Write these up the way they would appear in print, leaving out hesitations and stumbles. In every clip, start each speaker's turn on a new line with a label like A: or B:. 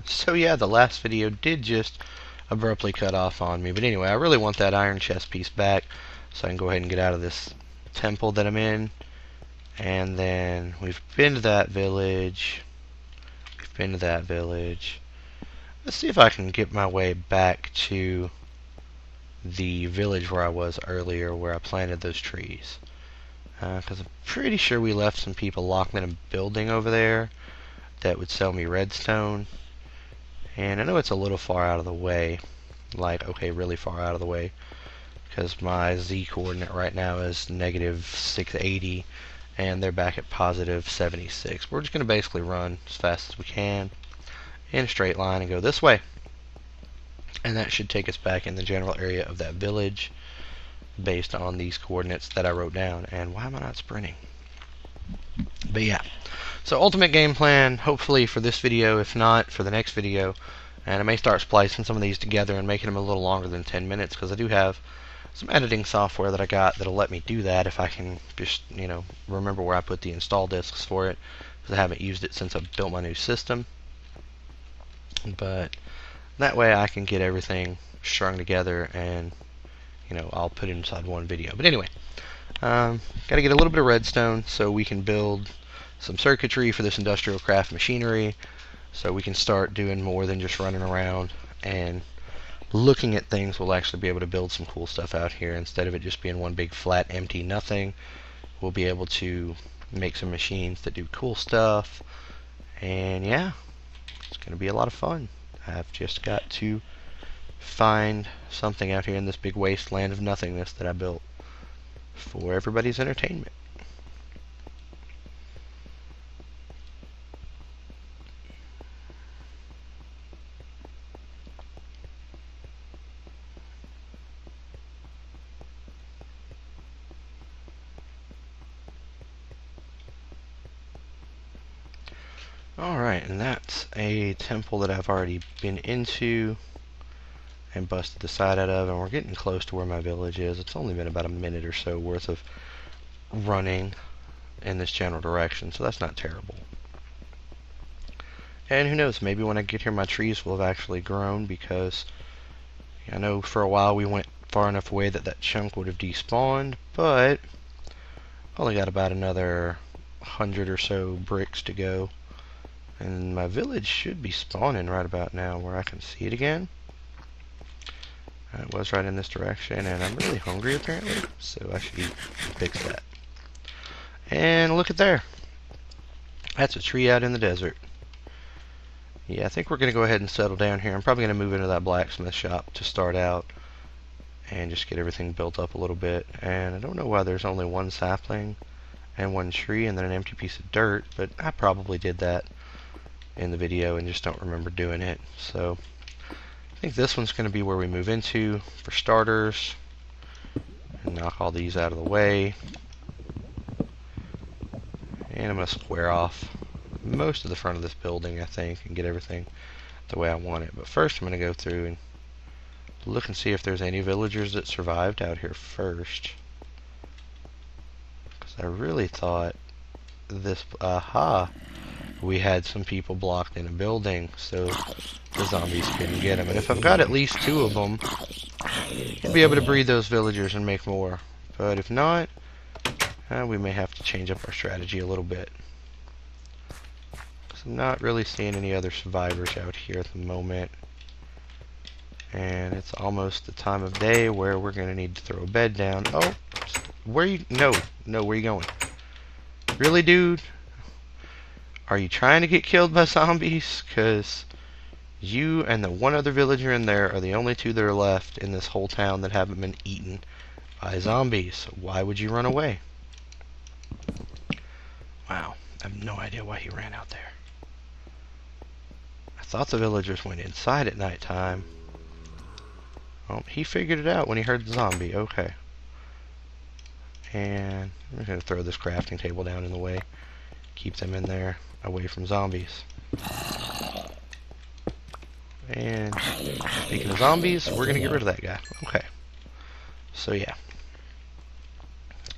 A: So yeah, the last video did just abruptly cut off on me. But anyway, I really want that iron chest piece back so I can go ahead and get out of this temple that I'm in. And then we've been to that village. We've been to that village. Let's see if I can get my way back to the village where I was earlier, where I planted those trees. Because I'm pretty sure we left some people locked in a building over there that would sell me redstone. And I know it's a little far out of the way. Like, okay, really far out of the way. Because my Z coordinate right now is negative 680. And they're back at positive 76. We're just going to basically run as fast as we can in a straight line and go this way. And that should take us back in the general area of that village based on these coordinates that I wrote down. And why am I not sprinting? But yeah. So ultimate game plan, hopefully for this video, if not for the next video. And I may start splicing some of these together and making them a little longer than 10 minutes because I do have some editing software that I got that'll let me do that if I can just, remember where I put the install disks for it, because I haven't used it since I built my new system. But that way I can get everything strung together and, I'll put it inside one video. But anyway, got to get a little bit of redstone so we can build some circuitry for this Industrialcraft machinery, so we can start doing more than just running around and looking at things. We'll actually be able to build some cool stuff out here instead of it just being one big flat empty nothing. We'll be able to make some machines that do cool stuff, and yeah, it's going to be a lot of fun. I've just got to find something out here in this big wasteland of nothingness that I built for everybody's entertainment. Alright, and that's a temple that I've already been into and busted the side out of, and we're getting close to where my village is. It's only been about a minute or so worth of running in this general direction, so that's not terrible. And who knows, maybe when I get here my trees will have actually grown, because I know for a while we went far enough away that that chunk would have despawned, but only got about another 100 or so bricks to go. And my village should be spawning right about now where I can see it again. It was right in this direction, and I'm really hungry apparently, so I should eat and fix that. And look at there. That's a tree out in the desert. Yeah, I think we're going to go ahead and settle down here. I'm probably going to move into that blacksmith shop to start out and just get everything built up a little bit. And I don't know why there's only one sapling and one tree and then an empty piece of dirt, but I probably did that in the video and just don't remember doing it. So I think this one's going to be where we move into for starters, and knock all these out of the way. And I'm going to square off most of the front of this building, I think, and get everything the way I want it. But first I'm going to go through and look and see if there's any villagers that survived out here first, because I really thought this, we had some people blocked in a building, so the zombies couldn't get them. And if I've got at least 2 of them, I'll be able to breed those villagers and make more. But if not, we may have to change up our strategy a little bit. So I'm not really seeing any other survivors out here at the moment. And it's almost the time of day where we're going to need to throw a bed down. Oh, where you? No, where you going? Really, dude? Are you trying to get killed by zombies? Because you and the one other villager in there are the only 2 that are left in this whole town that haven't been eaten by zombies. Why would you run away? Wow, I have no idea why he ran out there. I thought the villagers went inside at nighttime. Oh, he figured it out when he heard the zombie. Okay. And I'm going to throw this crafting table down in the way. Keep them in there, away from zombies. And speaking of zombies, we're going to get rid of that guy. Okay. So yeah.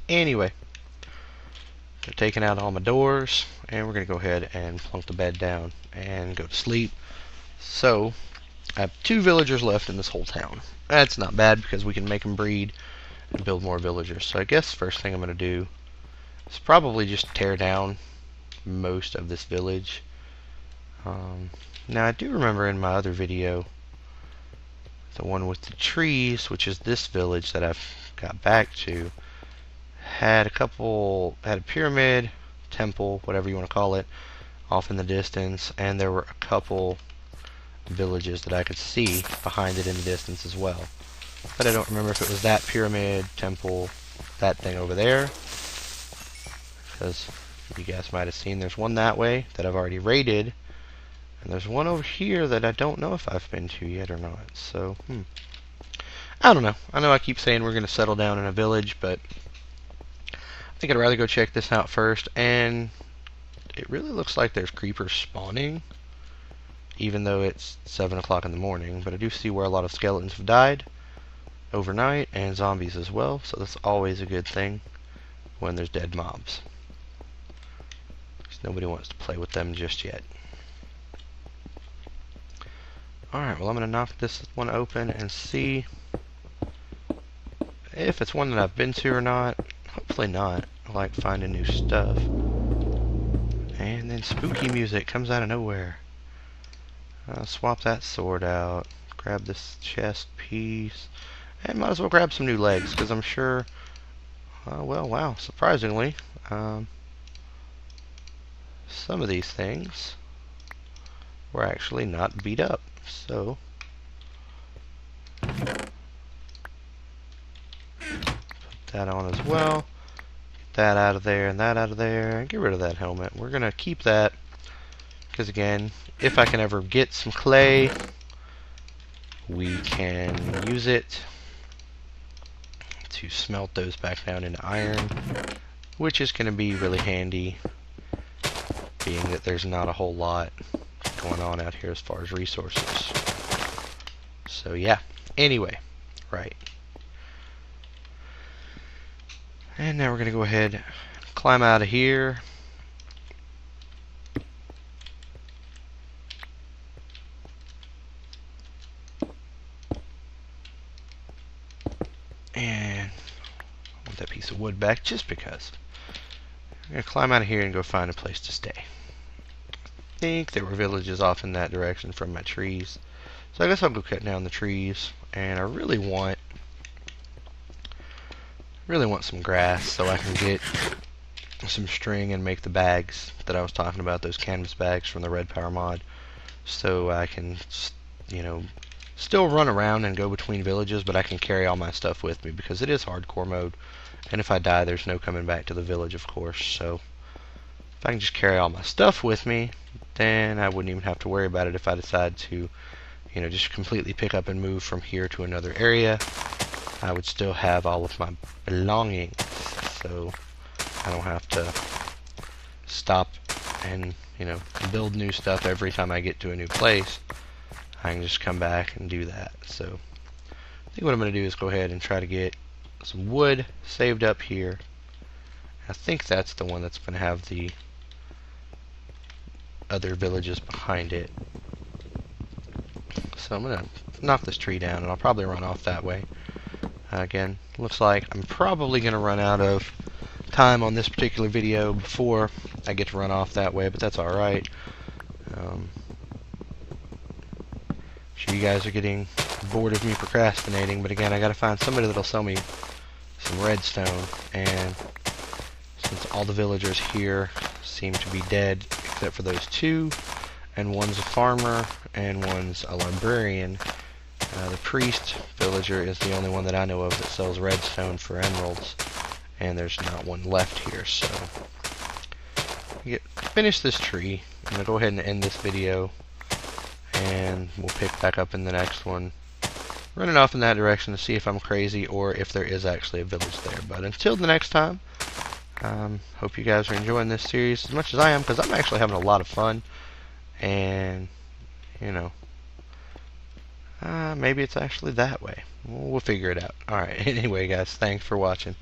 A: Anyway. So taking out all my doors, and we're going to go ahead and plunk the bed down and go to sleep. So I have 2 villagers left in this whole town. That's not bad because we can make them breed and build more villagers. So I guess first thing I'm going to do is probably just tear down most of this village. Now I do remember in my other video, the one with the trees, which is this village that I've got back to, had a pyramid, temple, whatever you want to call it, off in the distance, and there were a couple villages that I could see behind it in the distance as well. But I don't remember if it was that pyramid, temple, that thing over there, because you guys might have seen there's one that way that I've already raided, and there's one over here that I don't know if I've been to yet or not. So, I don't know. I know I keep saying we're going to settle down in a village, but I think I'd rather go check this out first. And it really looks like there's creepers spawning, even though it's 7 o'clock in the morning. But I do see where a lot of skeletons have died overnight, and zombies as well. So that's always a good thing when there's dead mobs, because nobody wants to play with them just yet. Alright, well, I'm going to knock this one open and see if it's one that I've been to or not. Hopefully not. I like finding new stuff. And then spooky music comes out of nowhere. I'll swap that sword out, grab this chest piece, and might as well grab some new legs, because I'm sure, well, wow, surprisingly, some of these things were actually not beat up. So, put that on as well. Get that out of there and that out of there. And get rid of that helmet. We're going to keep that because, again, if I can ever get some clay, we can use it to smelt those back down into iron, which is going to be really handy, being that there's not a whole lot going on out here as far as resources. So yeah, anyway, right. And now we're going to go ahead and climb out of here. And I want that piece of wood back just because. I'm going to climb out of here and go find a place to stay. I think there were villages off in that direction from my trees. So I guess I'll go cut down the trees. And I really want some grass so I can get some string and make the bags that I was talking about, those canvas bags from the Redpower mod. So I can, you know, still run around and go between villages, but I can carry all my stuff with me because it is hardcore mode. And if I die, there's no coming back to the village, of course. So if I can just carry all my stuff with me, then I wouldn't even have to worry about it if I decide to, you know, just completely pick up and move from here to another area. I would still have all of my belongings, so I don't have to stop and, you know, build new stuff every time I get to a new place. I can just come back and do that. So I think what I'm going to do is go ahead and try to get some wood saved up here. I think that's the one that's going to have the other villages behind it. So I'm going to knock this tree down, and I'll probably run off that way. Again, looks like I'm probably going to run out of time on this particular video before I get to run off that way, but that's alright. I'm sure you guys are getting bored of me procrastinating, but again, I got to find somebody that'll sell me some redstone, and since all the villagers here seem to be dead except for those two, and one's a farmer and one's a librarian, the priest villager is the only one that I know of that sells redstone for emeralds, and there's not one left here. So finish this tree. I'm going to go ahead and end this video, and we'll pick back up in the next one, running off in that direction to see if I'm crazy or if there is actually a village there. But until the next time, hope you guys are enjoying this series as much as I am, because I'm actually having a lot of fun. And, you know, maybe it's actually that way. We'll figure it out. Alright, anyway guys, thanks for watching.